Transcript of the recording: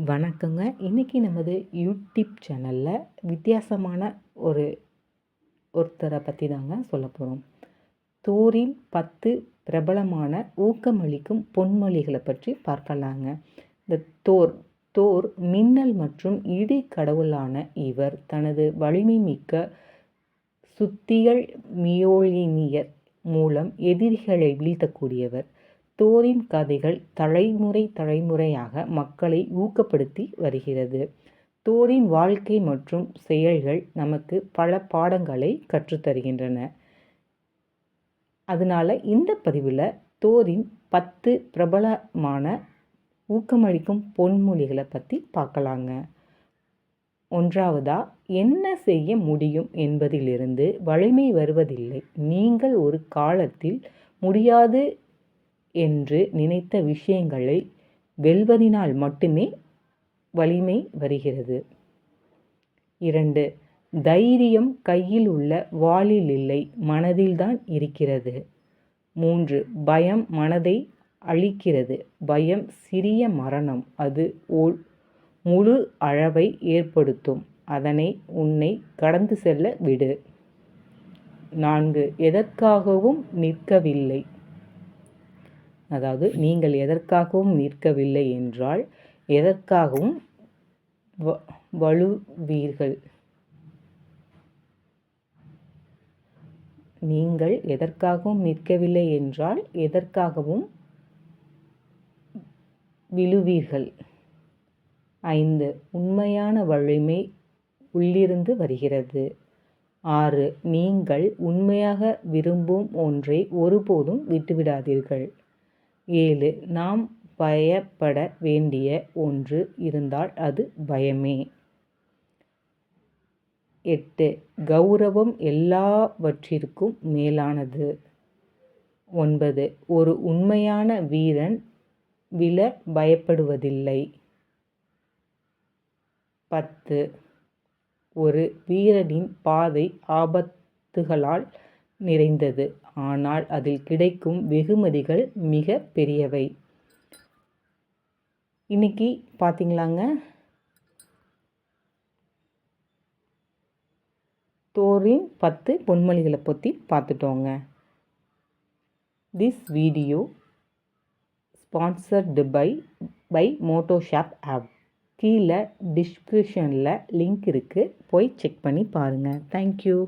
வணக்கங்க. இன்றைக்கி நமது யூடியூப் சேனலில் வித்தியாசமான ஒருத்தரை பற்றி தாங்க சொல்ல போகிறோம். தோரின் 10 பிரபலமான ஊக்கமளிக்கும் பொன்மொழிகளை பற்றி பார்க்கலாங்க. இந்த தோர் மின்னல் மற்றும் இடி கடவுளான இவர் தனது வலிமை மிக்க சுத்தியல் மியோலினியர் மூலம் எதிரிகளை வீழ்த்தக்கூடியவர். தோரின் கதைகள் தலைமுறையாக மக்களை ஊக்கப்படுத்தி வருகிறது. தோரின் வாழ்க்கை மற்றும் செயல்கள் நமக்கு பல பாடங்களை கற்றுத்தருகின்றன. அதனால் இந்த பதிவில் தோரின் 10 பிரபலமான ஊக்கமளிக்கும் பொன்மொழிகளை பற்றி பார்க்கலாங்க. ஒன்றாவதா, என்ன செய்ய முடியும் என்பதிலிருந்து வலிமை வருவதில்லை. நீங்கள் ஒரு காலத்தில் முடியாது என்று நினைத்த விஷயங்களை வெல்வதினால் மட்டுமே வலிமை வருகிறது. 2, தைரியம் கையில் உள்ள வாளில் இல்லை, மனதில்தான் இருக்கிறது. 3, பயம் மனதை அழிக்கிறது. பயம் சிறிய மரணம், அது முழு அழிவை ஏற்படுத்தும். அதனை உன்னை கடந்து செல்ல விடு. 4, எதற்காகவும் நிற்கவில்லை. அதாவது நீங்கள் எதற்காகவும் நிற்கவில்லை என்றால் எதற்காகவும் வழுவீர்கள். நீங்கள் எதற்காகவும் நிற்கவில்லை என்றால் எதற்காகவும் விழுவீர்கள். 5, உண்மையான வலிமை உள்ளிருந்து வருகிறது. 6, நீங்கள் உண்மையாக விரும்பும் ஒன்றை ஒருபோதும் விட்டுவிடாதீர்கள். 7, நாம் பயப்பட வேண்டிய ஒன்று இருந்தால் அது பயமே. 8, கௌரவம் எல்லாவற்றிற்கும் மேலானது. 9, ஒரு உண்மையான வீரன் விழ பயப்படுவதில்லை. 10, ஒரு வீரனின் பாதை ஆபத்துகளால் நிறைந்தது, ஆனால் அதில் கிடைக்கும் வெகுமதிகள் மிக பெரியவை. இன்னைக்கு பார்த்தீங்களாங்க, தோரின் 10 பொன்மொழிகளை பற்றி பார்த்துட்டோங்க. This video sponsored by Motoshop app. கீழே டிஸ்கிரிப்ஷனில் லிங்க் இருக்குது, போய் செக் பண்ணி பாருங்கள். தேங்க்யூ.